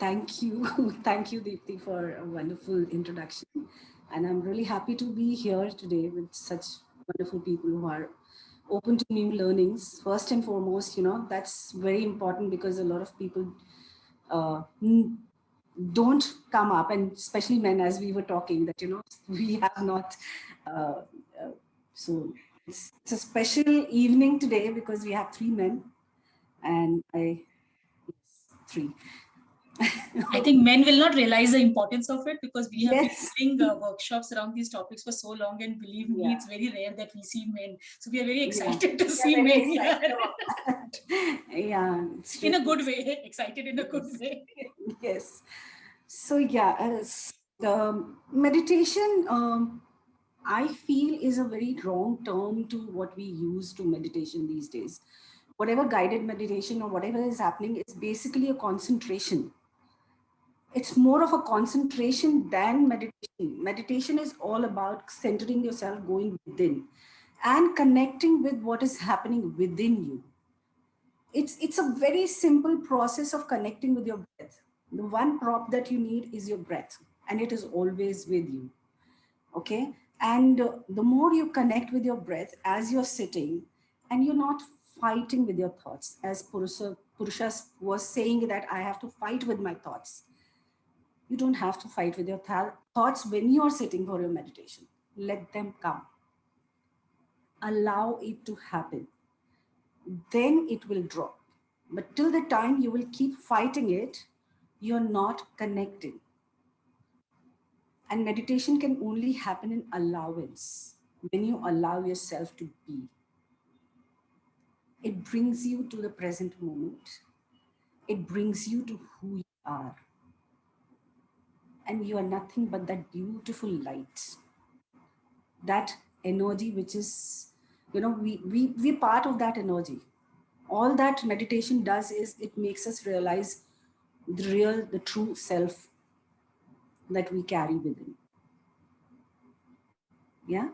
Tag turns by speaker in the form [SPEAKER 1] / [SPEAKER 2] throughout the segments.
[SPEAKER 1] Thank you. Thank you, Deepti, for a wonderful introduction. And I'm really happy to be here today with such wonderful people who are open to new learnings. First and foremost, that's very important because a lot of people don't come up, and especially men, as we were talking, that, we have not. Uh, uh, so it's a special evening today because we have three men, and three.
[SPEAKER 2] I think men will not realize the importance of it because we have
[SPEAKER 1] Yes.
[SPEAKER 2] been doing workshops around these topics for so long, and believe me, it's very rare that we see men. So we are very excited to see men here.
[SPEAKER 1] Yeah,
[SPEAKER 2] In a good way, excited in a good way.
[SPEAKER 1] Yes. So the meditation, I feel, is a very wrong term to what we use to meditation these days. Whatever guided meditation or whatever is happening is basically a concentration. It's more of a concentration than meditation. Meditation is all about centering yourself, going within, and connecting with what is happening within you. It's a very simple process of connecting with your breath. The one prop that you need is your breath, and it is always with you. Okay, and the more you connect with your breath as you're sitting, and you're not fighting with your thoughts, as Purusha was saying that I have to fight with my thoughts. You don't have to fight with your thoughts when you're sitting for your meditation. Let them come. Allow it to happen. Then it will drop. But till the time you will keep fighting it, you're not connecting. And meditation can only happen in allowance, when you allow yourself to be. It brings you to the present moment. It brings you to who you are. And you are nothing but that beautiful light, that energy which is, we're part of that energy. All that meditation does is it makes us realize the true self that we carry within. Yeah.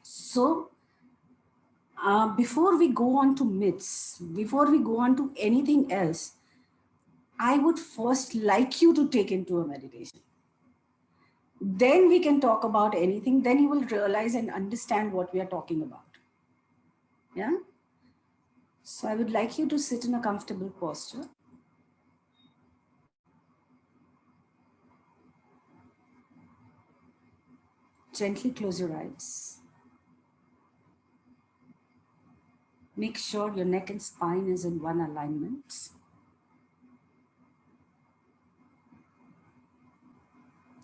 [SPEAKER 1] So before we go on to myths, before we go on to anything else, I would first like you to take into a meditation. Then we can talk about anything. Then you will realize and understand what we are talking about. Yeah. So I would like you to sit in a comfortable posture. Gently close your eyes. Make sure your neck and spine is in one alignment.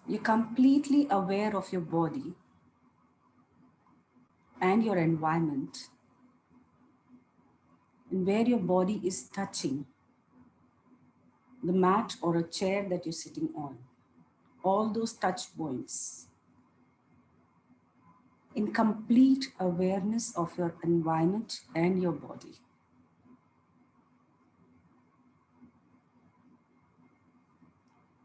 [SPEAKER 1] You're completely aware of your body and your environment, and where your body is touching the mat or a chair that you're sitting on. All those touch points. In complete awareness of your environment and your body.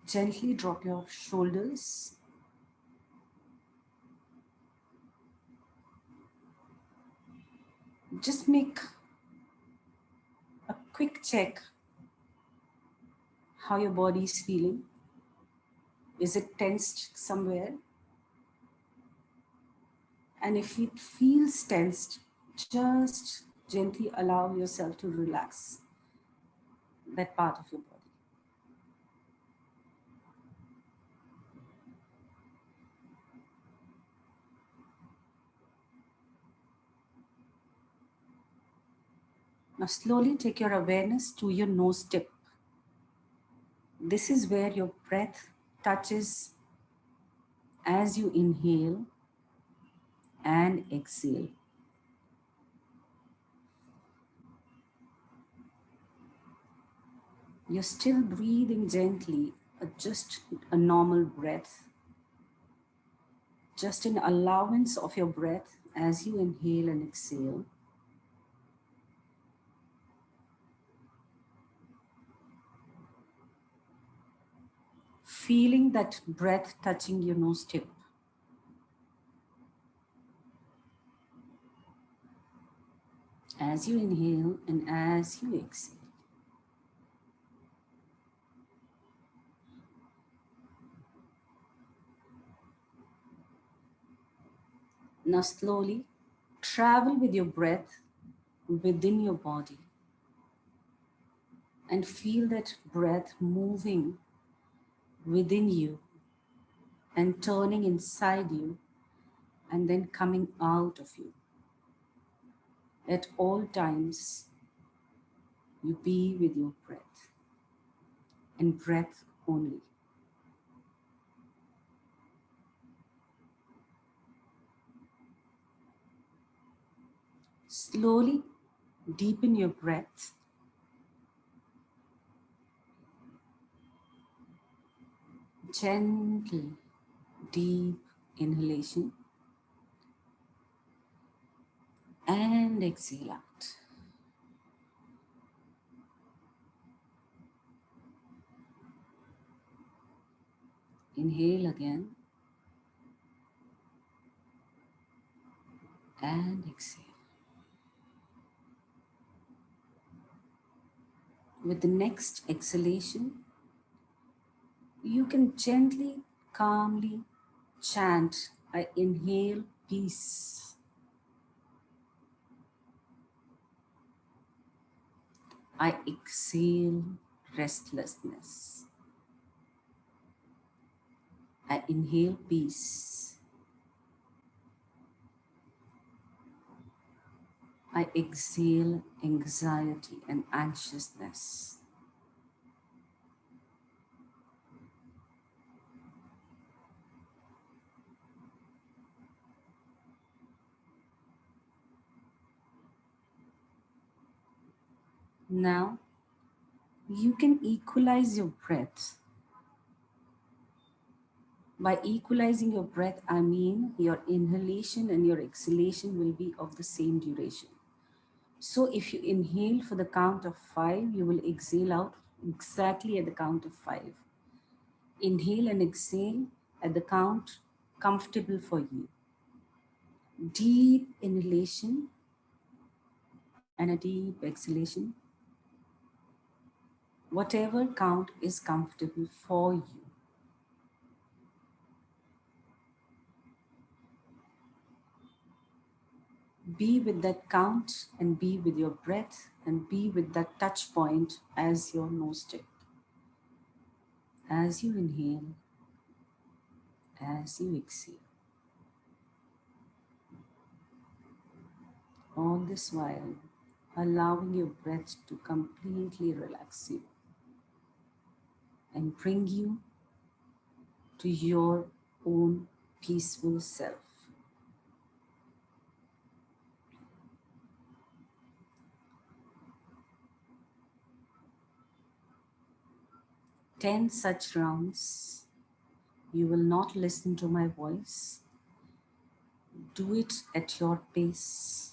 [SPEAKER 1] Gently drop your shoulders. Just make a quick check how your body is feeling. Is it tensed somewhere? And if it feels tensed, just gently allow yourself to relax that part of your body. Now slowly take your awareness to your nose tip. This is where your breath touches as you inhale and exhale. You're still breathing gently, just a normal breath. Just an allowance of your breath as you inhale and exhale. Feeling that breath touching your nose tip. As you inhale and as you exhale. Now, slowly travel with your breath within your body and feel that breath moving within you and turning inside you and then coming out of you. At all times, you be with your breath and breath only. Slowly deepen your breath. Gentle, deep inhalation and exhale out. Inhale again and exhale. With the next exhalation, you can gently, calmly chant, I inhale peace. I exhale restlessness. I inhale peace. I exhale anxiety and anxiousness. Now, you can equalize your breath. By equalizing your breath, I mean your inhalation and your exhalation will be of the same duration. So if you inhale for the count of 5, you will exhale out exactly at the count of 5. Inhale and exhale at the count comfortable for you. Deep inhalation and a deep exhalation. Whatever count is comfortable for you. Be with that count and be with your breath and be with that touch point as your nose tip. As you inhale, as you exhale. All this while, allowing your breath to completely relax you and bring you to your own peaceful self. Ten such rounds. You will not listen to my voice. Do it at your pace.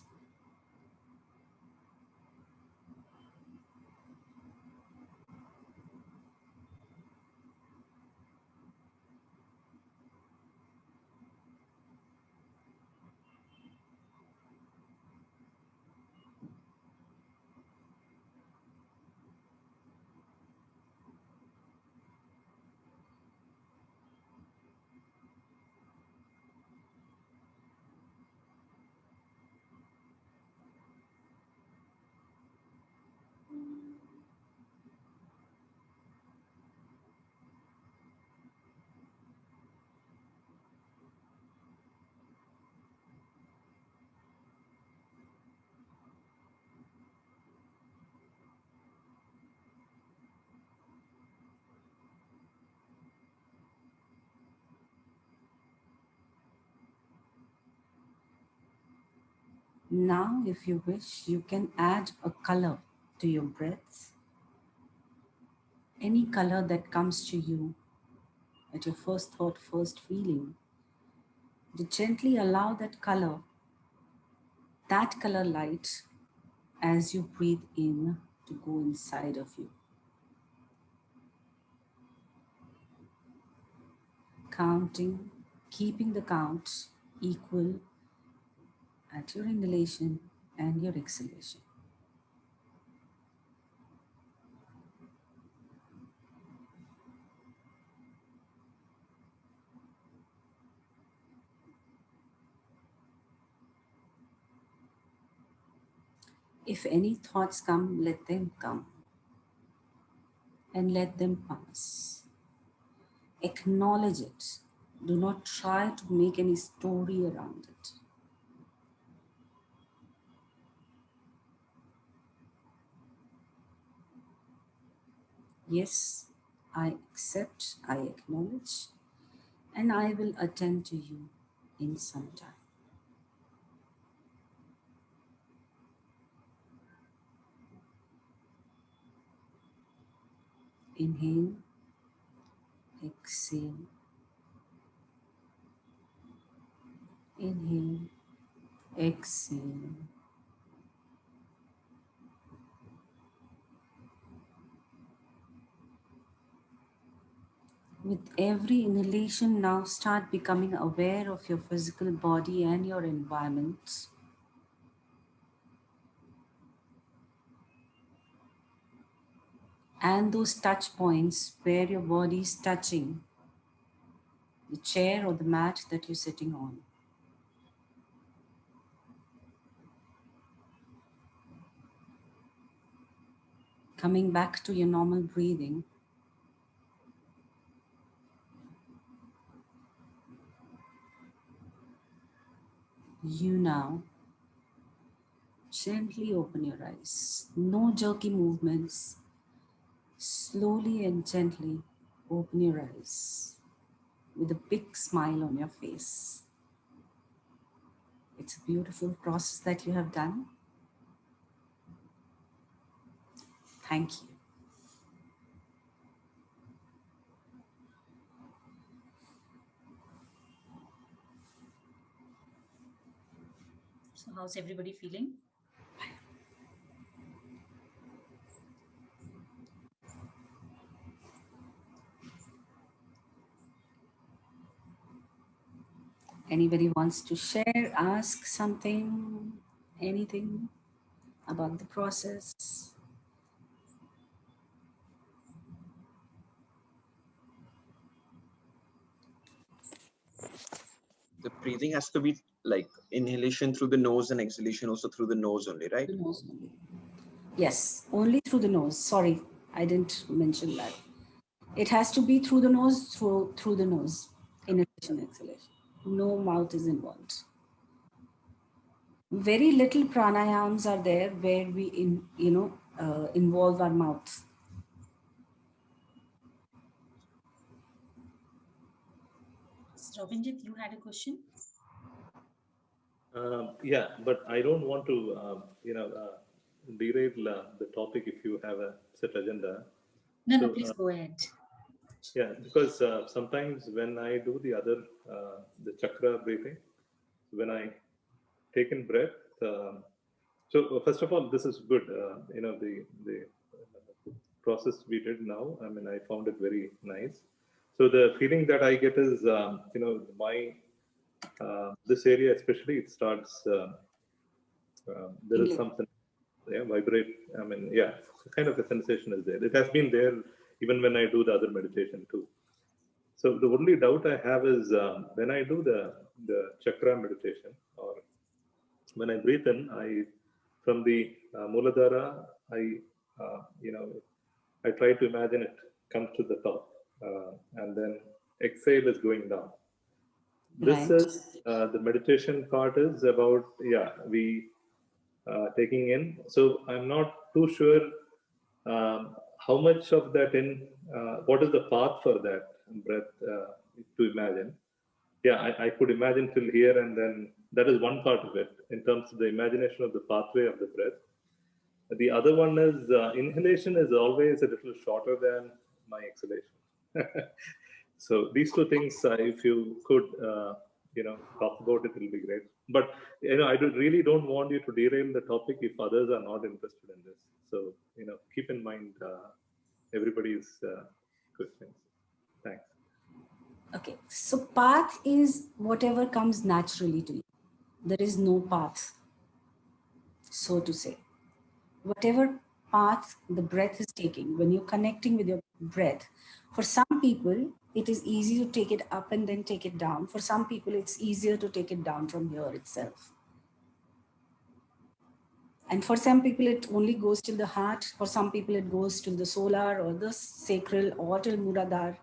[SPEAKER 1] Now, if you wish, you can add a color to your breath. Any color that comes to you at your first thought, first feeling. To gently allow that color light, as you breathe in to go inside of you. Counting, keeping the count equal at your inhalation and your exhalation. If any thoughts come, let them come and let them pass. Acknowledge it. Do not try to make any story around it. Yes, I accept, I acknowledge, and I will attend to you in some time. Inhale, exhale, inhale, exhale. With every inhalation, now start becoming aware of your physical body and your environment. And those touch points where your body is touching the chair or the mat that you're sitting on. Coming back to your normal breathing. You now gently open your eyes. No jerky movements. Slowly and gently open your eyes with a big smile on your face. It's a beautiful process that you have done. Thank you.
[SPEAKER 2] So how's everybody feeling?
[SPEAKER 1] Anybody wants to share, ask something, anything about the process?
[SPEAKER 3] The breathing has to be like inhalation through the nose and exhalation also through the nose only, right?
[SPEAKER 1] The nose only. Yes, only through the nose. Sorry, I didn't mention that. It has to be through the nose, through the nose. Inhalation, exhalation. No mouth is involved. Very little pranayams are there where we involve our mouth.
[SPEAKER 2] Robinjit, you had a question?
[SPEAKER 4] Yeah, but I don't want to, derail the topic if you have a set agenda.
[SPEAKER 2] No,
[SPEAKER 4] So,
[SPEAKER 2] please go ahead.
[SPEAKER 4] yeah, because sometimes when I do the chakra breathing, when I take in breath, so first of all, this is good. The process we did now, I mean, I found it very nice. So the feeling that I get is, this area especially, it starts. There is
[SPEAKER 1] Tingling.
[SPEAKER 4] something, yeah, vibrate. I mean, yeah, kind of a sensation is there. It has been there even when I do the other meditation too. So the only doubt I have is when I do the chakra meditation, or when I breathe in, I from the Muladhara, I I try to imagine it comes to the top, and then exhale is going down. This
[SPEAKER 1] Right.
[SPEAKER 4] is the meditation part is about, yeah, we taking in. So I'm not too sure how much of that what is the path for that breath to imagine. Yeah, I could imagine till here, and then that is one part of it in terms of the imagination of the pathway of the breath. The other one is inhalation is always a little shorter than my exhalation. So these two things, if you could, talk about it, will be great. But I really don't want you to derail the topic if others are not interested in this. So keep in mind everybody's questions. Thanks.
[SPEAKER 1] Okay. So path is whatever comes naturally to you. There is no path, so to say. Whatever path the breath is taking, when you're connecting with your breath, for some people, it is easy to take it up and then take it down. For some people, it's easier to take it down from here itself. And for some people, it only goes till the heart. For some people, it goes to the solar or the sacral or till Muradhar.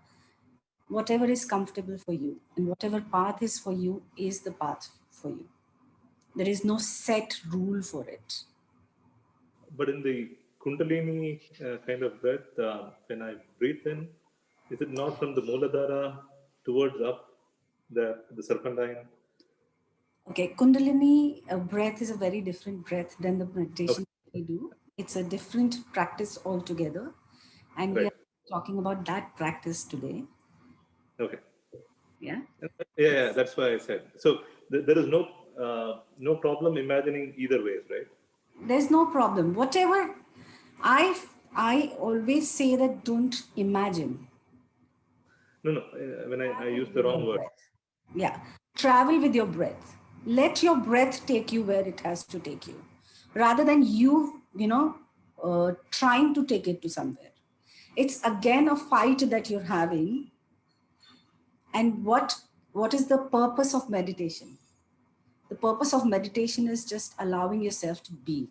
[SPEAKER 1] Whatever is comfortable for you and whatever path is for you is the path for you. There is no set rule for it.
[SPEAKER 4] But in the Kundalini kind of breath, when I breathe in, is it not from the Mooladhara towards up, the serpentine?
[SPEAKER 1] Okay, Kundalini breath is a very different breath than the meditation
[SPEAKER 4] Okay.
[SPEAKER 1] we do. It's a different practice altogether. And we
[SPEAKER 4] Right.
[SPEAKER 1] are talking about that practice today.
[SPEAKER 4] Okay.
[SPEAKER 1] Yeah.
[SPEAKER 4] Yeah, that's why I said. So there is no problem imagining either ways, right?
[SPEAKER 1] There's no problem. Whatever I I always say that don't imagine.
[SPEAKER 4] No. When I
[SPEAKER 1] Travel
[SPEAKER 4] use the
[SPEAKER 1] with your
[SPEAKER 4] wrong word.
[SPEAKER 1] breath. Yeah. Travel with your breath. Let your breath take you where it has to take you, rather than trying to take it to somewhere. It's again a fight that you're having. And what is the purpose of meditation? The purpose of meditation is just allowing yourself to be.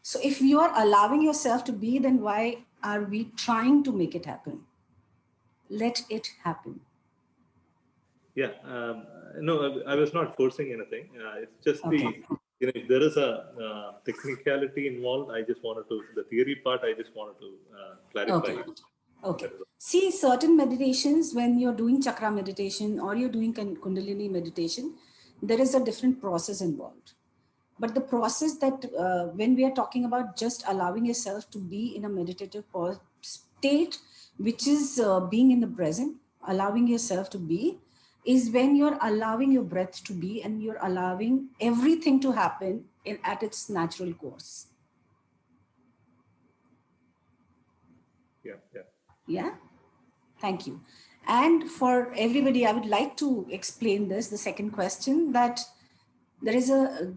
[SPEAKER 1] So if you are allowing yourself to be, then why are we trying to make it happen? Let it happen.
[SPEAKER 4] Yeah. No, I was not forcing anything. It's just
[SPEAKER 1] Okay.
[SPEAKER 4] if there is a technicality involved, I just wanted to, the theory part, I just wanted to clarify.
[SPEAKER 1] Okay. Okay.
[SPEAKER 4] That is all.
[SPEAKER 1] See, certain meditations, when you're doing chakra meditation or you're doing Kundalini meditation, there is a different process involved. But the process that when we are talking about just allowing yourself to be in a meditative state, which is being in the present, allowing yourself to be, is when you're allowing your breath to be and you're allowing everything to happen at its natural course.
[SPEAKER 4] Yeah.
[SPEAKER 1] Yeah. Thank you. And for everybody, I would like to explain this, the second question, that there is a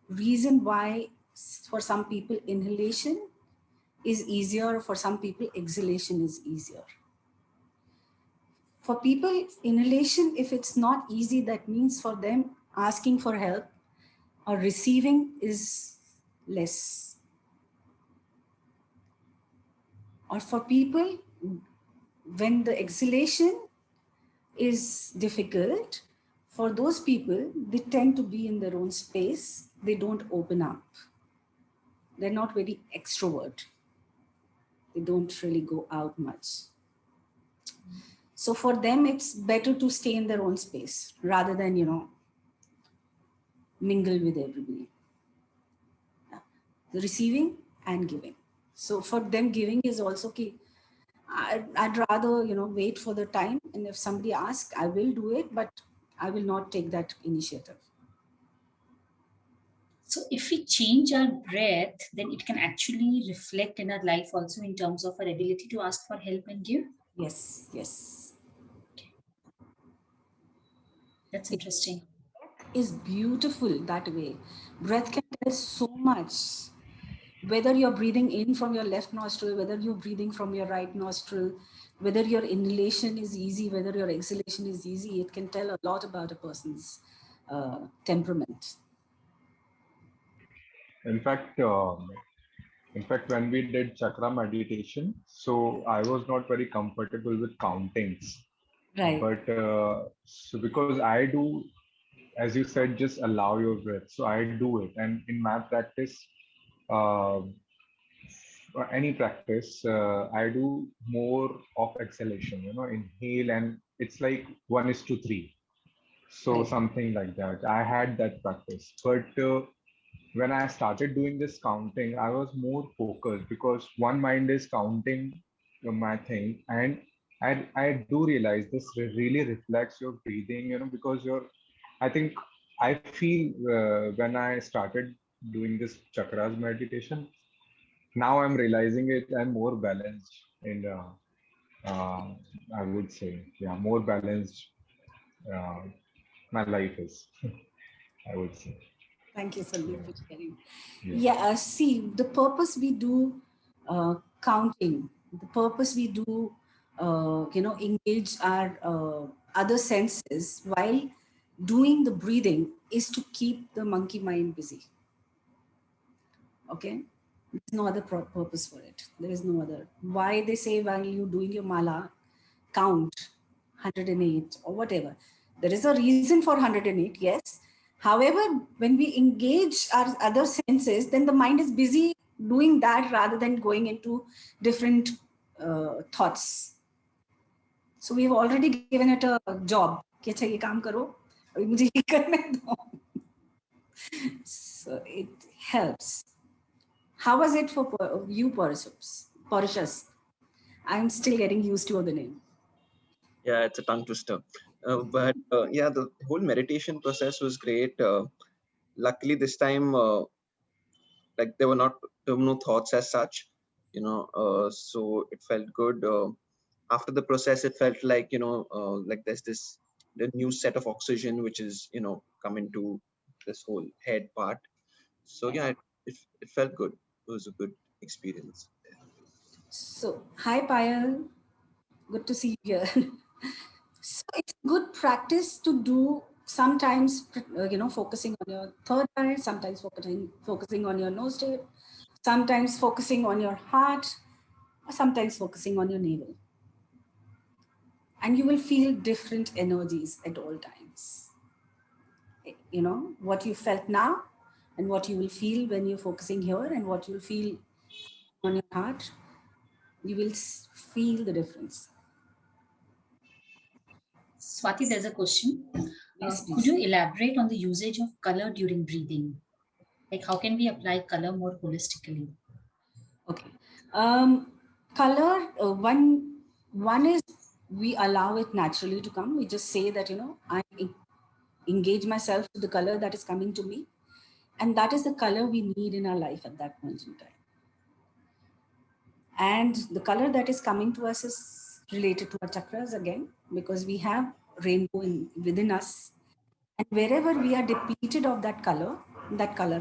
[SPEAKER 1] reason why for some people inhalation is easier, for some people exhalation is easier. For people, inhalation, if it's not easy, that means for them asking for help or receiving is less. Or for people, when the exhalation is difficult, for those people, they tend to be in their own space. They don't open up. They're not very extrovert. They don't really go out much. So for them, it's better to stay in their own space rather than, mingle with everybody. Yeah. The receiving and giving. So for them, giving is also key. I'd rather, wait for the time. And if somebody asks, I will do it, but I will not take that initiative.
[SPEAKER 2] So if we change our breath, then it can actually reflect in our life also in terms of our ability to ask for help and give.
[SPEAKER 1] Yes.
[SPEAKER 2] That's interesting.
[SPEAKER 1] Is beautiful that way. Breath can tell so much. Whether you're breathing in from your left nostril, whether you're breathing from your right nostril, whether your inhalation is easy, whether your exhalation is easy, it can tell a lot about a person's temperament.
[SPEAKER 5] In fact, when we did chakra meditation, so I was not very comfortable with countings.
[SPEAKER 1] Right.
[SPEAKER 5] But so because I do, as you said, just allow your breath. So I do it, and in my practice, uh, or any practice, I do more of exhalation. Inhale, and it's like 1:3. So
[SPEAKER 1] Right.
[SPEAKER 5] something like that. I had that practice, but when I started doing this counting, I was more focused because one mind is counting my thing, and I do realize this really reflects your breathing, because I think I feel when I started doing this chakras meditation, now I'm realizing it. I'm more balanced, and I would say, yeah, more balanced. Uh, my life is, I would say,
[SPEAKER 1] Thank you, Sandeep,
[SPEAKER 5] yeah,
[SPEAKER 1] for sharing.
[SPEAKER 5] yeah.
[SPEAKER 1] Yeah, see, the purpose we do counting, the purpose we do, engage our other senses while doing the breathing is to keep the monkey mind busy. Okay? There's no other purpose for it. There is no other. Why they say while you're doing your mala, count 108 or whatever. There is a reason for 108, yes. However, when we engage our other senses, then the mind is busy doing that rather than going into different thoughts. So we've already given it a job. कि अच्छा ये काम करो, अभी मुझे ये करने दो. So it helps. How was it for you, Portius? I'm still getting used to the name.
[SPEAKER 3] Yeah, it's a tongue twister. But yeah, the whole meditation process was great. Luckily, this time, like there were no thoughts as such, so it felt good. After the process, it felt like, like there's the new set of oxygen, which is, come into this whole head part. So yeah, it felt good. It was a good experience.
[SPEAKER 1] So, hi Payal, good to see you here. So it's good practice to do sometimes, focusing on your third eye, sometimes focusing on your nose tip, sometimes focusing on your heart, or sometimes focusing on your navel. And you will feel different energies at all times. You know, what you felt now and what you will feel when you're focusing here and what you'll feel on your heart, you will feel the difference.
[SPEAKER 2] Swati, there's a question.
[SPEAKER 1] Yes,
[SPEAKER 2] Could
[SPEAKER 1] please.
[SPEAKER 2] you elaborate on the usage of color during breathing? Like, how can we apply color more holistically?
[SPEAKER 1] Okay. Color, one is we allow it naturally to come. We just say that, I engage myself to the color that is coming to me. And that is the color we need in our life at that point in time. And the color that is coming to us is related to our chakras again, because we have rainbow within us. And wherever we are depleted of that color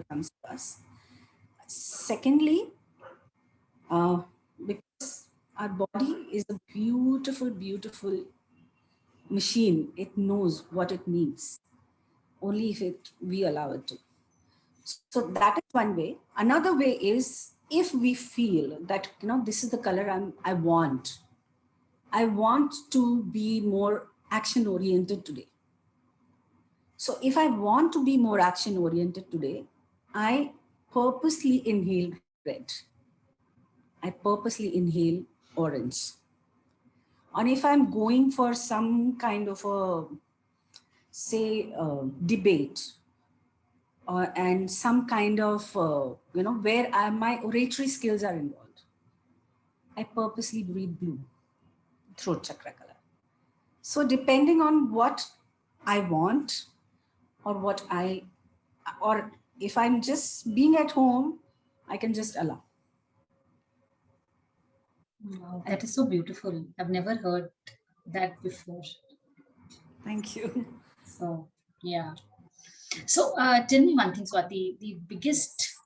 [SPEAKER 1] comes to us. Secondly, because our body is a beautiful, beautiful machine. It knows what it needs, only if we allow it to. So that is one way. Another way is if we feel that, this is the color I want. I want to be more action oriented today. So if I want to be more action oriented today, I purposely inhale red. I purposely inhale orange. And if I'm going for some kind of a, say, debate, and some kind of, where my oratory skills are involved, I purposely breathe blue, throat chakra color. So depending on what I want, or if I'm just being at home, I can just allow.
[SPEAKER 2] Wow, that is so beautiful. I've never heard that before.
[SPEAKER 1] Thank you.
[SPEAKER 2] So, yeah. So, tell me one thing, Swati. The biggest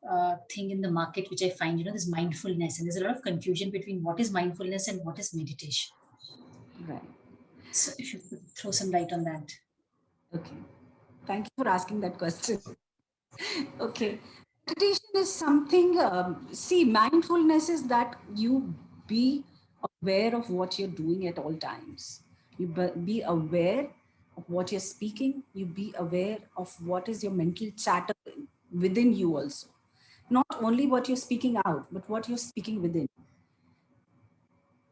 [SPEAKER 2] thing in the market, which I find, is mindfulness, and there's a lot of confusion between what is mindfulness and what is meditation.
[SPEAKER 1] Right.
[SPEAKER 2] So, if you could throw some light on that.
[SPEAKER 1] Okay. Thank you for asking that question. Okay. Meditation is something, see, mindfulness is that you be aware of what you're doing at all times. You be aware of what you're speaking. You be aware of what is your mental chatter within you also. Not only what you're speaking out, but what you're speaking within.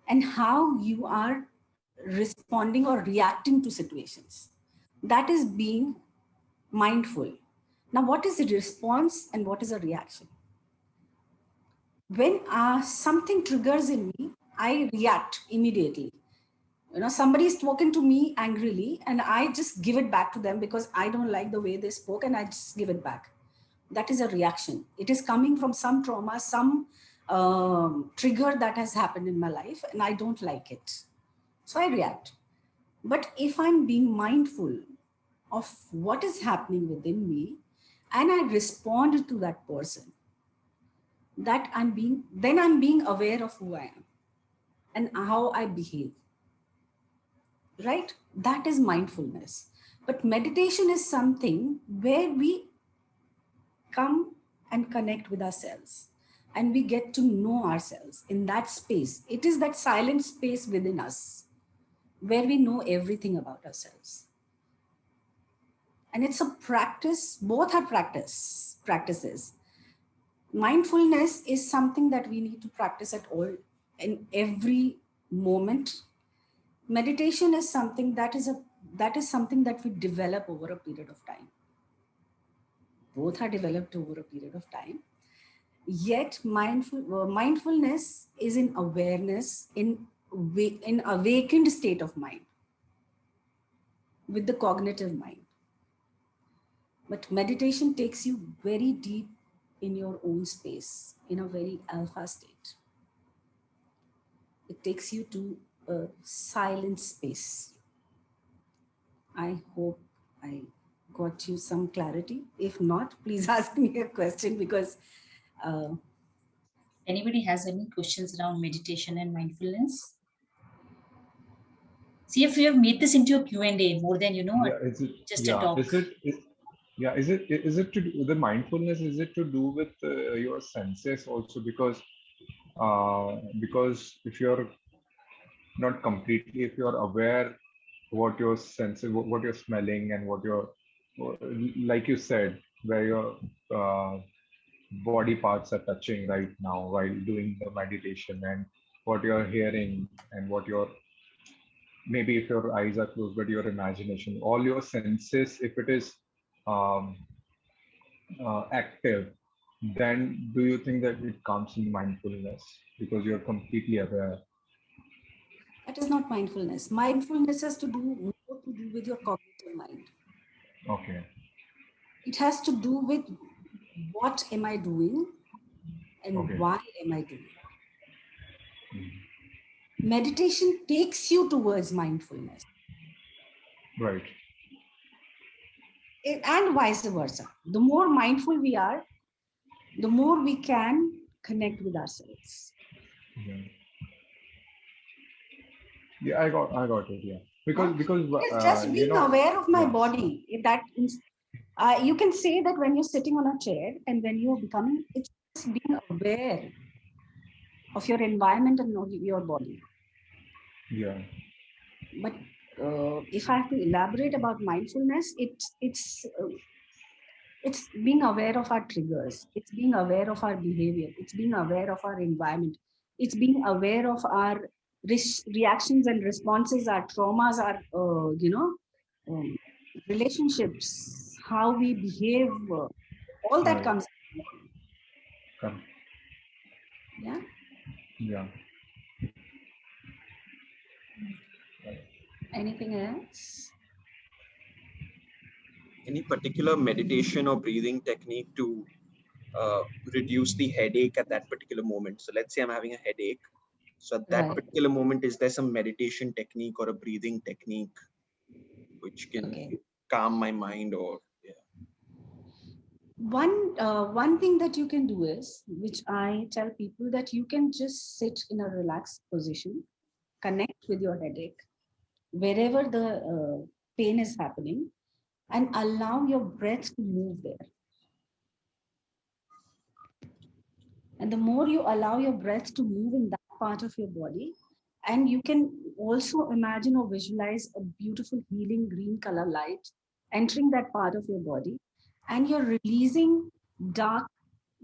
[SPEAKER 1] And how you are responding or reacting to situations. That is being mindful. Now, what is a response and what is a reaction? When something triggers in me, I react immediately. Somebody is spoken to me angrily and I just give it back to them because I don't like the way they spoke and I just give it back. That is a reaction. It is coming from some trauma, some trigger that has happened in my life and I don't like it. So I react. But if I'm being mindful of what is happening within me and I respond to that person, I'm being aware of who I am and how I behave. Right? That is mindfulness. But meditation is something where we come and connect with ourselves and we get to know ourselves in that space. It is that silent space within us where we know everything about ourselves. And it's a practice, both are practices. Mindfulness is something that we need to practice at all, in every moment. Meditation is something that is something that we develop over a period of time. Both are developed over a period of time. Yet mindfulness is in awareness, in awakened state of mind, with the cognitive mind. But meditation takes you very deep in your own space, in a very alpha state. It takes you to a silent space. I hope I got you some clarity. If not, please ask me a question, because
[SPEAKER 2] Anybody has any questions around meditation and mindfulness? See if you have made this into a Q&A more than,
[SPEAKER 5] Yeah, is it,
[SPEAKER 2] just a
[SPEAKER 5] yeah,
[SPEAKER 2] talk.
[SPEAKER 5] yeah, is it to do, the mindfulness, is it to do with your senses also? Because if you're not completely, if you're aware what your senses, what you're smelling and what you're, like you said, where your body parts are touching right now while doing the meditation, and what you're hearing and what you're, maybe if your eyes are closed, but your imagination, all your senses, if it is um, active, then do you think that it comes in mindfulness because you're completely aware?
[SPEAKER 1] that is not mindfulness. Mindfulness has to do more to do with your cognitive mind.
[SPEAKER 5] Okay.
[SPEAKER 1] It has to do with what am I doing and
[SPEAKER 5] Okay.
[SPEAKER 1] why am I doing.
[SPEAKER 5] Mhm.
[SPEAKER 1] Meditation takes you towards mindfulness,
[SPEAKER 5] Right.
[SPEAKER 1] and vice versa. The more mindful we are, the more we can connect with ourselves.
[SPEAKER 5] Yeah. Yeah, I got it. Yeah.
[SPEAKER 1] Yeah?
[SPEAKER 5] Because
[SPEAKER 1] It's just being aware of my
[SPEAKER 5] yes.
[SPEAKER 1] body. You can say that when you're sitting on a chair and when you're becoming, it's just being aware of your environment and of your body.
[SPEAKER 5] Yeah.
[SPEAKER 1] But if I have to elaborate about mindfulness, it's being aware of our triggers. It's being aware of our behavior. It's being aware of our environment. It's being aware of our reactions and responses, our traumas, our um, relationships, how we behave. All that
[SPEAKER 5] Right.
[SPEAKER 1] comes.
[SPEAKER 5] Come.
[SPEAKER 1] Yeah.
[SPEAKER 5] Yeah.
[SPEAKER 1] Anything else?
[SPEAKER 3] Any particular meditation or breathing technique to uh, reduce the headache at that particular moment? So let's say I'm having a headache. So at that
[SPEAKER 1] Right.
[SPEAKER 3] particular moment, is there some meditation technique or a breathing technique which can
[SPEAKER 1] Okay.
[SPEAKER 3] calm my mind? Or yeah.
[SPEAKER 1] One thing that you can do is, which I tell people, that you can just sit in a relaxed position, connect with your headache, wherever the pain is happening, and allow your breath to move there. And the more you allow your breath to move in that part of your body, and you can also imagine or visualize a beautiful healing green color light entering that part of your body, and you're releasing dark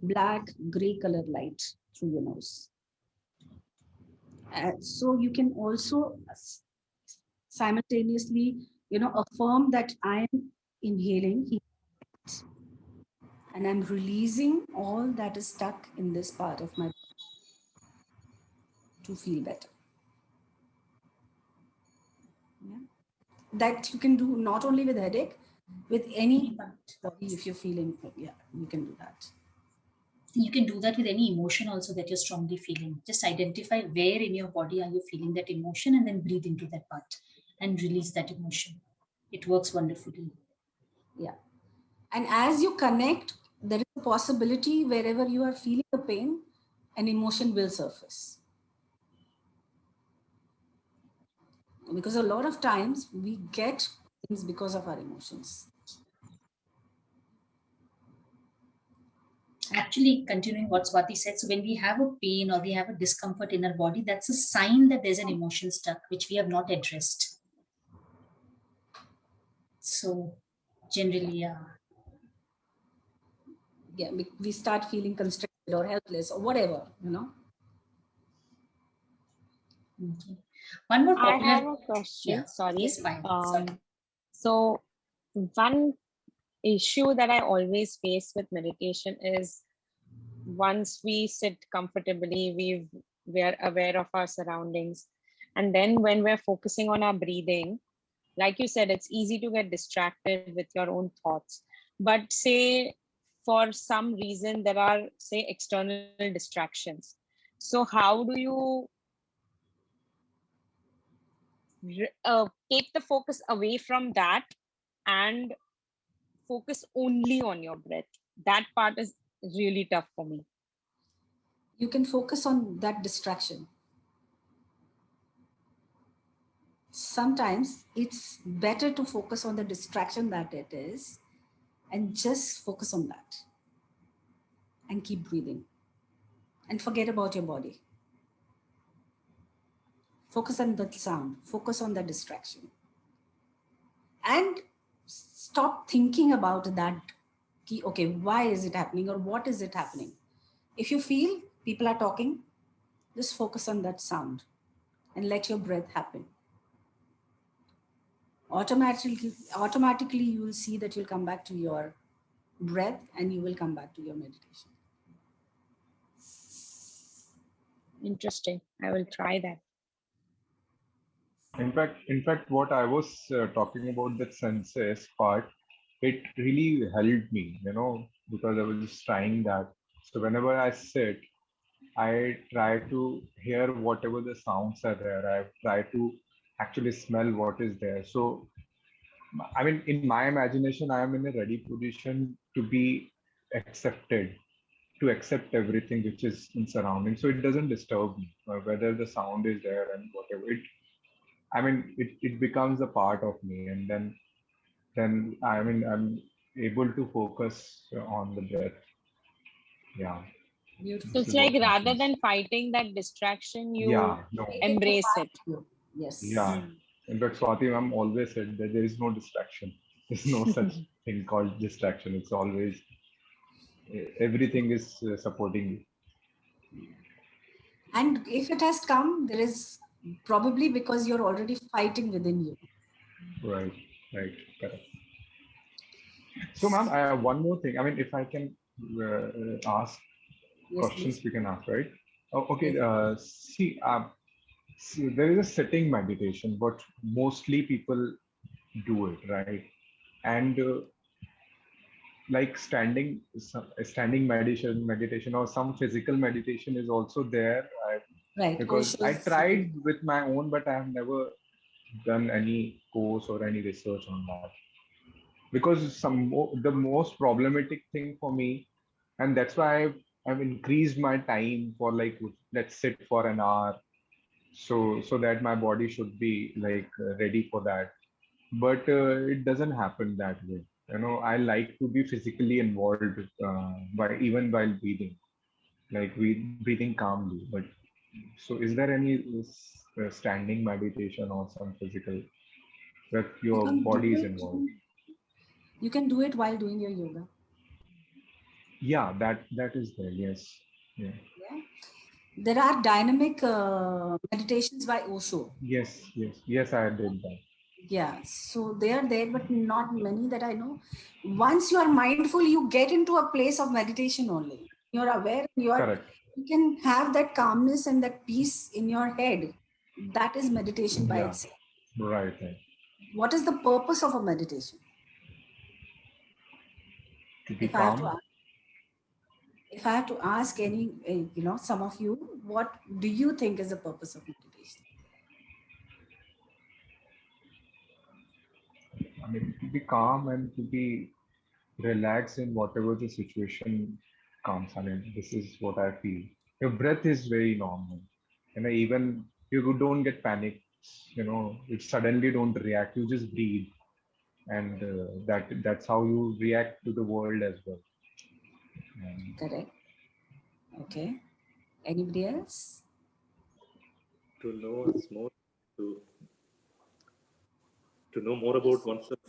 [SPEAKER 1] black gray colored light through your nose. So you can also simultaneously, affirm that I am inhaling heat, and I'm releasing all that is stuck in this part of my body to feel better. Yeah. That you can do not only with headache, with any body. If you're feeling, yeah, you can do that.
[SPEAKER 2] You can do that with any emotion also that you're strongly feeling. Just identify where in your body are you feeling that emotion, and then breathe into that part and release that emotion. It works wonderfully.
[SPEAKER 1] Yeah. And as you connect, there is a possibility wherever you are feeling the pain, an emotion will surface. Because a lot of times we get things because of our emotions.
[SPEAKER 2] Actually, continuing what Swati said, so when we have a pain or we have a discomfort in our body, that's a sign that there's an emotion stuck which we have not addressed. So generally,
[SPEAKER 1] Yeah, we start feeling constricted or helpless or whatever, you know.
[SPEAKER 2] okay. One more
[SPEAKER 6] I
[SPEAKER 2] popular,
[SPEAKER 6] have a question.
[SPEAKER 2] yeah,
[SPEAKER 6] Sorry.
[SPEAKER 2] yes, fine. Sorry.
[SPEAKER 6] So one issue that I always face with meditation is once we sit comfortably, we're aware of our surroundings. And then when we're focusing on our breathing, like you said, it's easy to get distracted with your own thoughts. But say for some reason there are, say, external distractions. So how do you take the focus away from that and focus only on your breath? That part is really tough for me.
[SPEAKER 1] You can focus on that distraction. Sometimes it's better to focus on the distraction that it is and just focus on that and keep breathing and forget about your body. Focus on the sound, focus on the distraction, and stop thinking about that. Okay, why is it happening or what is it happening? If you feel people are talking, just focus on that sound and let your breath happen. Automatically you will see that you'll come back to your breath and you will come back to your meditation.
[SPEAKER 6] Interesting. I will try that.
[SPEAKER 5] In fact, what I was talking about, the senses part, it really helped me, because I was just trying that. So whenever I sit, I try to hear whatever the sounds are there. I try to actually smell what is there. So, I mean, in my imagination, I am in a ready position to be accepted, to accept everything which is in surrounding. So it doesn't disturb me, whether the sound is there and whatever. It becomes a part of me, and then I'm able to focus on the breath. Yeah,
[SPEAKER 6] So
[SPEAKER 1] Beautiful.
[SPEAKER 5] this
[SPEAKER 6] it's
[SPEAKER 5] is
[SPEAKER 6] like
[SPEAKER 5] what
[SPEAKER 6] rather
[SPEAKER 5] happens.
[SPEAKER 6] than fighting that distraction, you
[SPEAKER 5] Yeah, no,
[SPEAKER 1] Take it to
[SPEAKER 6] embrace
[SPEAKER 1] part
[SPEAKER 6] it.
[SPEAKER 1] two. Yes.
[SPEAKER 5] yeah.
[SPEAKER 6] Hmm.
[SPEAKER 5] In fact, Swati ma'am always said that there is no distraction. There's no such thing called distraction. It's always everything is supporting you.
[SPEAKER 1] And if it has come, there is probably because you're already fighting within you.
[SPEAKER 5] Right, right, correct. So, ma'am, I have one more thing. I mean, if I can ask
[SPEAKER 1] Yes,
[SPEAKER 5] questions,
[SPEAKER 1] please.
[SPEAKER 5] we can ask, right? Oh,
[SPEAKER 1] Yes.
[SPEAKER 5] okay. See, there is a sitting meditation, but mostly people do it, right? And like standing meditation, or some physical meditation is also there.
[SPEAKER 1] Right.
[SPEAKER 5] Because I
[SPEAKER 1] Osho's sitting.
[SPEAKER 5] tried with my own, but I have never done any course or any research on that. Because the most problematic thing for me, and that's why I've increased my time for, like, let's sit for an hour, so that my body should be like ready for that. But it doesn't happen that way. I like to be physically involved, even while breathing, like breathing calmly. But so is there any standing meditation or some physical that
[SPEAKER 1] You
[SPEAKER 5] your
[SPEAKER 1] can do
[SPEAKER 5] body is
[SPEAKER 1] it.
[SPEAKER 5] involved?
[SPEAKER 1] You can do it while doing your yoga.
[SPEAKER 5] Yeah, that is there. Yes. Yeah.
[SPEAKER 1] Yeah. There are dynamic meditations by Osho.
[SPEAKER 5] Yes, I did that.
[SPEAKER 1] Yeah. So they are there, but not many that I know. Once you are mindful, you get into a place of meditation only. You're aware,
[SPEAKER 5] Correct.
[SPEAKER 1] you can have that calmness and that peace in your head. That is meditation by
[SPEAKER 5] Yeah.
[SPEAKER 1] itself.
[SPEAKER 5] Right.
[SPEAKER 1] What is the purpose of a meditation?
[SPEAKER 5] To be
[SPEAKER 1] If I have to
[SPEAKER 5] calm.
[SPEAKER 1] ask, if I have to ask any, some of you, what do you think is the purpose of meditation?
[SPEAKER 5] I mean, to be calm and to be relaxed in whatever the situation comes. I mean, this is what I feel. Your breath is very normal. Even you don't get panic. You suddenly don't react. You just breathe. and that's how you react to the world as well.
[SPEAKER 1] Correct. Okay. Anybody else?
[SPEAKER 4] To know us more, to know more about oneself.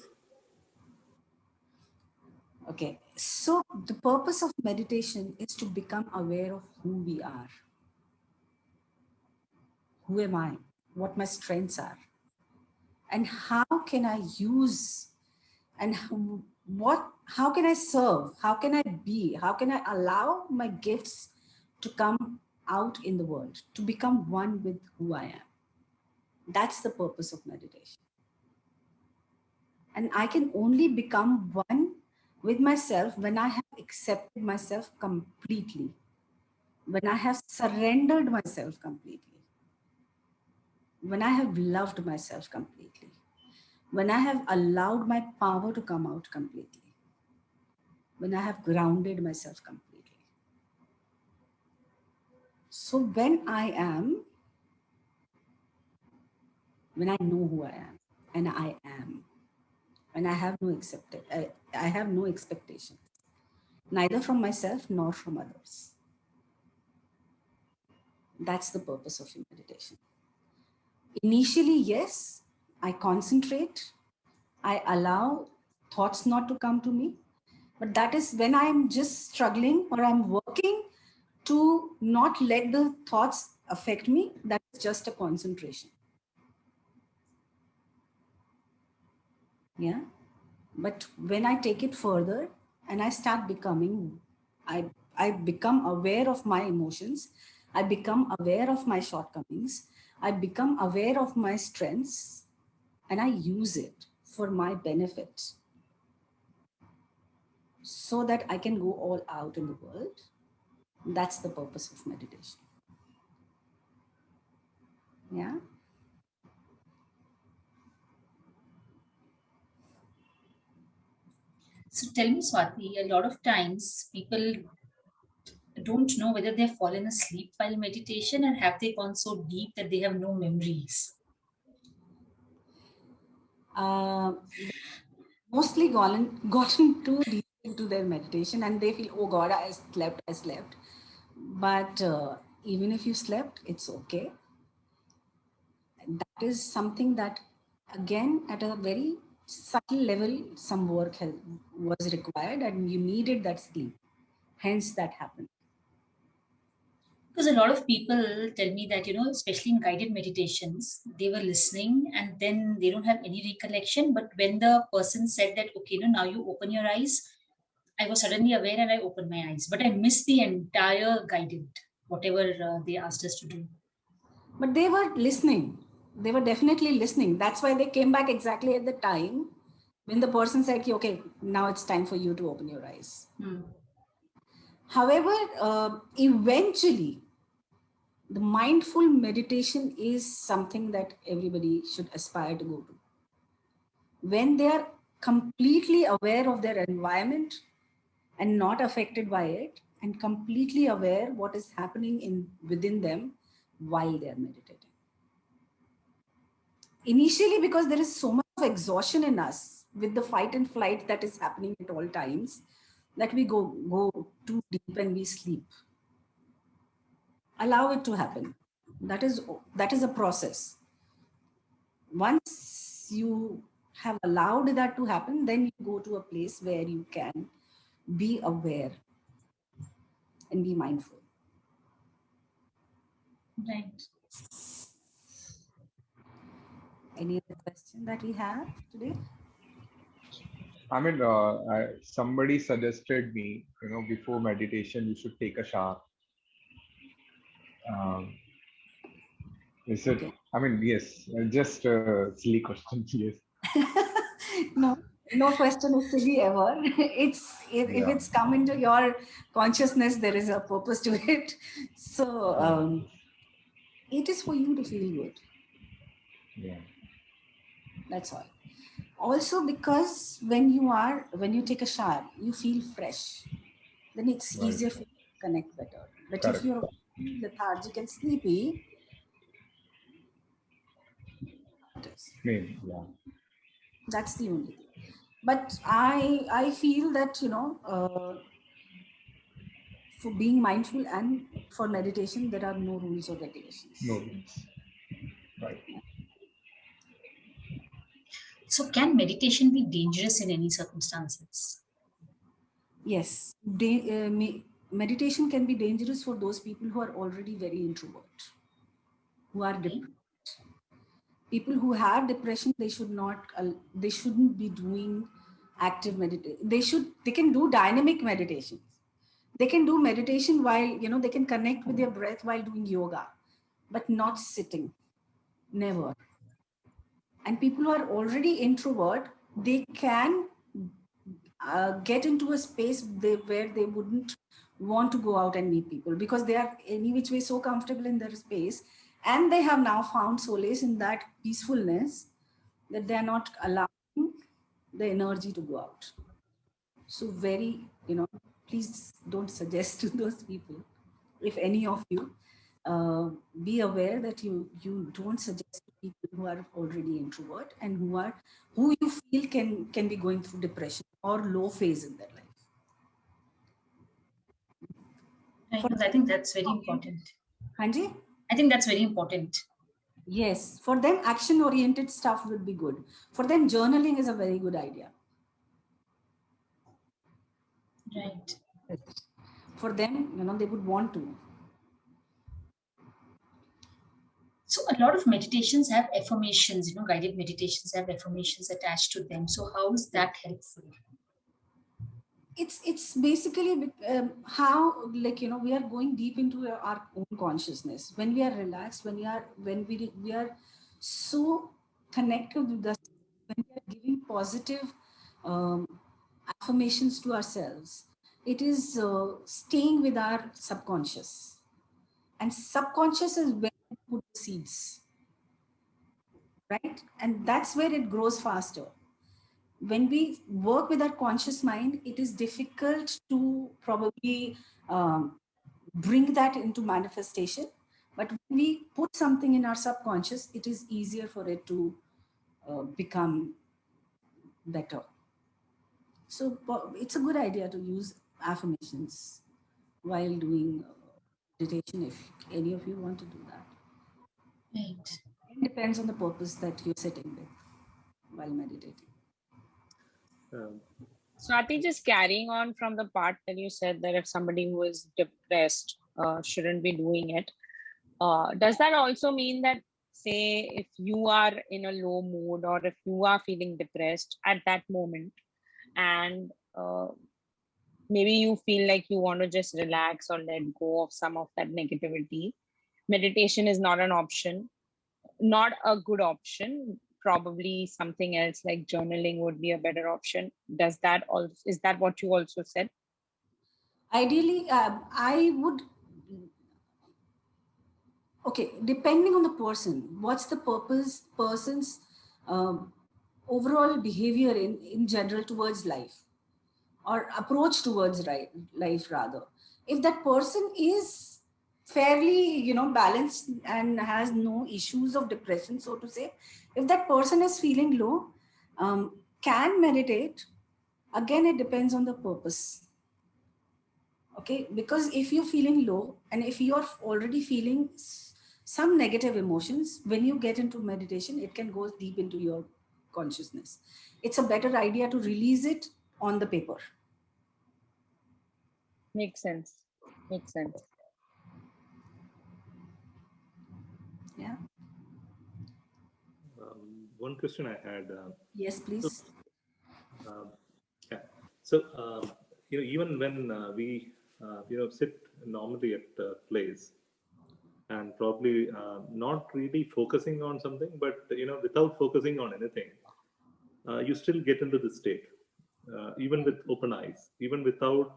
[SPEAKER 1] Okay. So the purpose of meditation is to become aware of who we are. Who am I? What my strengths are? And how can I use and how can I serve? How can I be? How can I allow my gifts to come out in the world, to become one with who I am? That's the purpose of meditation. And I can only become one with myself when I have accepted myself completely, when I have surrendered myself completely, when I have loved myself completely, when I have allowed my power to come out completely, when I have grounded myself completely. So when I know who I am, and I am, and I have no expectations, neither from myself nor from others. That's the purpose of meditation. Initially, yes, I concentrate, I allow thoughts not to come to me, but that is when I'm just struggling or I'm working to not let the thoughts affect me. That's just a concentration. Yeah. But when I take it further and I start becoming, I become aware of my emotions, I become aware of my shortcomings, I become aware of my strengths, and I use it for my benefit so that I can go all out in the world. That's the purpose of meditation. Yeah.
[SPEAKER 2] So tell me, Swati, a lot of times people don't know whether they've fallen asleep while meditation, and have they gone so deep that they have no memories.
[SPEAKER 1] Uh, Mostly gotten too deep into their meditation and they feel, oh God, I slept. But even if you slept, it's okay. That is something that, again, at a very subtle level, some work was required and you needed that sleep. Hence, that happened.
[SPEAKER 2] Because a lot of people tell me that, especially in guided meditations, they were listening and then they don't have any recollection. But when the person said that, okay, now you open your eyes, I was suddenly aware and I opened my eyes. But I missed the entire guided, whatever they asked us to do.
[SPEAKER 1] But they were listening. They were definitely listening. That's why they came back exactly at the time when the person said, okay, now it's time for you to open your eyes. However, eventually, the mindful meditation is something that everybody should aspire to go to. When they are completely aware of their environment and not affected by it, and completely aware what is happening within them while they are meditating. Initially, because there is so much of exhaustion in us with the fight and flight that is happening at all times, that we go too deep and we sleep. Allow it to happen. That is a process. Once you have allowed that to happen, then you go to a place where you can be aware and be mindful.
[SPEAKER 2] Right.
[SPEAKER 1] Any other question that we have today?
[SPEAKER 5] I mean, somebody suggested me, before meditation, you should take a shower. Um, is it?
[SPEAKER 1] Okay.
[SPEAKER 5] I mean, yes, just a silly question. Yes.
[SPEAKER 1] No question is silly ever. If
[SPEAKER 5] Yeah.
[SPEAKER 1] it's come into your consciousness, there is a purpose to it. So
[SPEAKER 5] Yeah.
[SPEAKER 1] it is for you to feel good.
[SPEAKER 5] Yeah.
[SPEAKER 1] That's all. Also, because when you take a shower, you feel fresh. Then it's
[SPEAKER 5] Right.
[SPEAKER 1] easier for you to connect better. But if
[SPEAKER 5] Correct.
[SPEAKER 1] you're lethargic and sleepy, it is.
[SPEAKER 5] Maybe. Yeah.
[SPEAKER 1] That's the only thing. But I feel that, for being mindful and for meditation, there are no rules or
[SPEAKER 5] No
[SPEAKER 1] regulations.
[SPEAKER 5] rules. Right.
[SPEAKER 2] So can meditation be dangerous in any circumstances?
[SPEAKER 1] Yes, meditation can be dangerous for those people who are already very introvert, who are
[SPEAKER 2] Okay.
[SPEAKER 1] people who have depression. They shouldn't be doing active meditation. They can do dynamic meditations. They can do meditation while, they can connect with their breath while doing yoga, but not sitting. Never. And people who are already introvert, they can get into a space where they wouldn't want to go out and meet people, because they are any which way so comfortable in their space, and they have now found solace in that peacefulness, that they are not allowing the energy to go out. So very, please don't suggest to those people. If any of you, be aware that you don't suggest to people who are already introvert and who you feel can be going through depression or low phase in their life.
[SPEAKER 2] Right.
[SPEAKER 1] For
[SPEAKER 2] No, I think that's very important.
[SPEAKER 1] Hanji?
[SPEAKER 2] I think that's very important.
[SPEAKER 1] Yes, for them action oriented stuff would be good. For them journaling is a very good idea.
[SPEAKER 2] Right.
[SPEAKER 1] For them, they would want to.
[SPEAKER 2] So a lot of meditations have affirmations, guided meditations have affirmations attached to them. So how is that helpful?
[SPEAKER 1] It's basically how, like, we are going deep into our own consciousness when we are relaxed, when we are so connected with us, when we are giving positive um, affirmations to ourselves. It is staying with our subconscious, and subconscious is where we put the seeds, right? And that's where it grows faster. When we work with our conscious mind, it is difficult to probably bring that into manifestation. But when we put something in our subconscious, it is easier for it to become better. So it's a good idea to use affirmations while doing meditation, if any of you want to do that.
[SPEAKER 2] Right.
[SPEAKER 1] It depends on the purpose that you're sitting with while meditating.
[SPEAKER 6] Swati, just carrying on from the part that you said that if somebody who is depressed shouldn't be doing it, does that also mean that, say, if you are in a low mood or if you are feeling depressed at that moment, and maybe you feel like you want to just relax or let go of some of that negativity, meditation is not an option, not a good option, probably something else like journaling would be a better option? Does that also, is that what you also said?
[SPEAKER 1] Ideally, I would, okay, depending on the person, what's the person's um, overall behavior in general towards life, or approach towards life rather. If that person is fairly, balanced and has no issues of depression, so to say, if that person is feeling low, can meditate. Again, it depends on the purpose. Okay, because if you're feeling low and if you're already feeling some negative emotions, when you get into meditation, it can go deep into your consciousness. It's a better idea to release it on the paper.
[SPEAKER 6] Makes sense. Makes sense.
[SPEAKER 1] Yeah.
[SPEAKER 4] One question I had.
[SPEAKER 1] Yes,
[SPEAKER 4] So,
[SPEAKER 1] please.
[SPEAKER 4] yeah. So, even when we, sit normally at a place and probably not really focusing on something, but, without focusing on anything, you still get into the state, even with open eyes, even without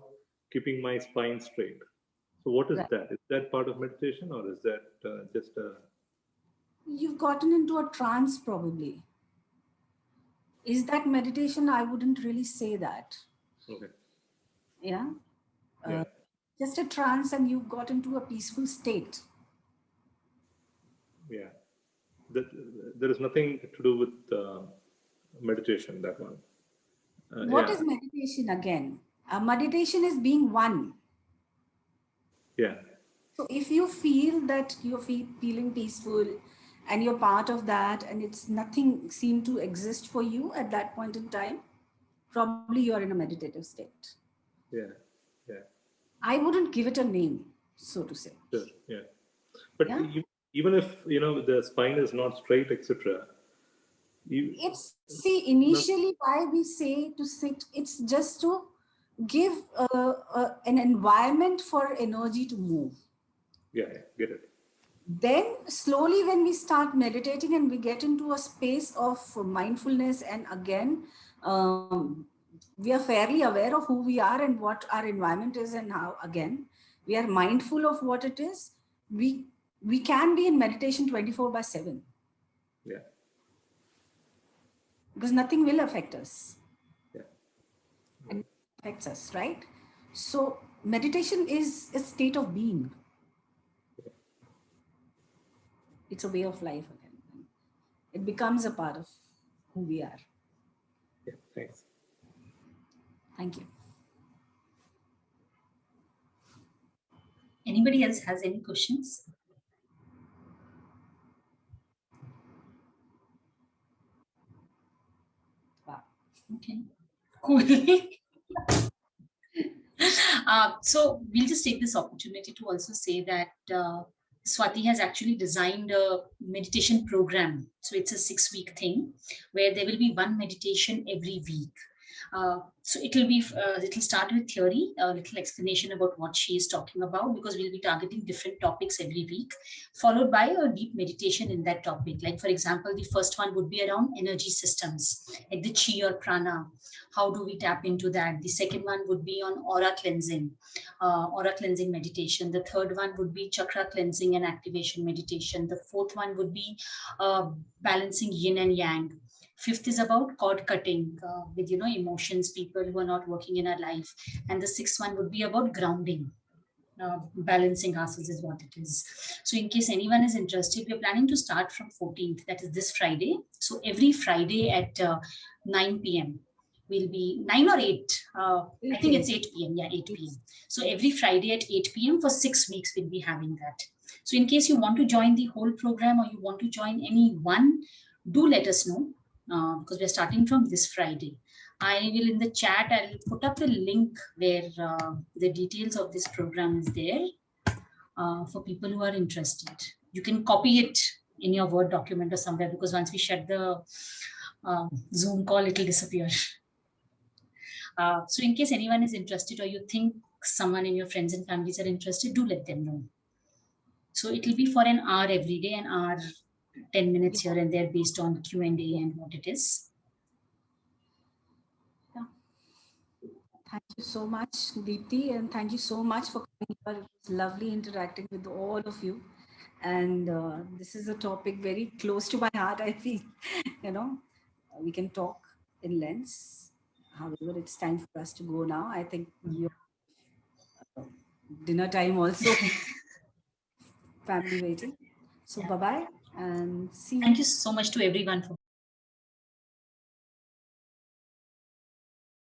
[SPEAKER 4] keeping my spine straight. So, what is
[SPEAKER 1] Right.
[SPEAKER 4] that? Is that part of meditation, or is that just a?
[SPEAKER 1] You've gotten into a trance probably. Is that meditation? I wouldn't really say that.
[SPEAKER 4] Okay.
[SPEAKER 1] Yeah.
[SPEAKER 4] Yeah.
[SPEAKER 1] Just a trance, and you got into a peaceful state.
[SPEAKER 4] Yeah. That, there is nothing to do with meditation, that one.
[SPEAKER 1] What
[SPEAKER 4] Yeah.
[SPEAKER 1] is meditation again? Meditation is being one.
[SPEAKER 4] Yeah.
[SPEAKER 1] So if you feel that you're feeling peaceful and you're part of that and it's nothing seem to exist for you at that point in time, probably you're in a meditative state.
[SPEAKER 4] Yeah. Yeah.
[SPEAKER 1] I wouldn't give it a name, so to say.
[SPEAKER 4] Sure. Yeah. But
[SPEAKER 1] Yeah.
[SPEAKER 4] even if the spine is not straight, etc.
[SPEAKER 1] It's, see, initially why we say to sit, it's just to give an environment for energy to move.
[SPEAKER 4] Yeah, get it.
[SPEAKER 1] Then slowly when we start meditating and we get into a space of mindfulness, and again we are fairly aware of who we are and what our environment is, and how again we are mindful of what it is, we can be in meditation 24/7,
[SPEAKER 4] Yeah.
[SPEAKER 1] because nothing will affect us
[SPEAKER 4] Yeah.
[SPEAKER 1] and affects us, right? So meditation is a state of being. It's a way of life again. It becomes a part of who we are.
[SPEAKER 4] Yeah. Thanks.
[SPEAKER 1] Thank you.
[SPEAKER 2] Anybody else has any questions?
[SPEAKER 1] Wow.
[SPEAKER 2] Okay, cool. So we'll just take this opportunity to also say that Swati has actually designed a meditation program. So it's a 6-week thing where there will be one meditation every week. So it'll start with theory, a little explanation about what she is talking about, because we'll be targeting different topics every week, followed by a deep meditation in that topic. Like, for example, the first one would be around energy systems, like the chi or prana. How do we tap into that? The second one would be on aura cleansing meditation. The third one would be chakra cleansing and activation meditation. The fourth one would be balancing yin and yang. Fifth is about cord cutting with emotions, people who are not working in our life. And the sixth one would be about grounding. Balancing ourselves is what it is. So in case anyone is interested, we're planning to start from 14th, that is this Friday. So every Friday at 9 p.m. will be 9 or 8. I think it's 8 p.m. Yeah, 8 p.m. So every Friday at 8 p.m. for 6 weeks, we'll be having that. So in case you want to join the whole program or you want to join any one, do let us know, because we're starting from this Friday. I will, in the chat, I'll put up the link where the details of this program is there for people who are interested. You can copy it in your Word document or somewhere, because once we shut the Zoom call, it will disappear. So in case anyone is interested, or you think someone in your friends and families are interested, do let them know. So it will be for an hour every day, an hour, 10 minutes here and there based on Q&A and what it is.
[SPEAKER 1] Yeah. Thank you so much, Deepti, and thank you so much for coming here. It was lovely interacting with all of you. And this is a topic very close to my heart, I feel. We can talk in lengths. However, it's time for us to go now. I think your dinner time also, family waiting. So bye-bye and see you.
[SPEAKER 2] Thank you so much to everyone for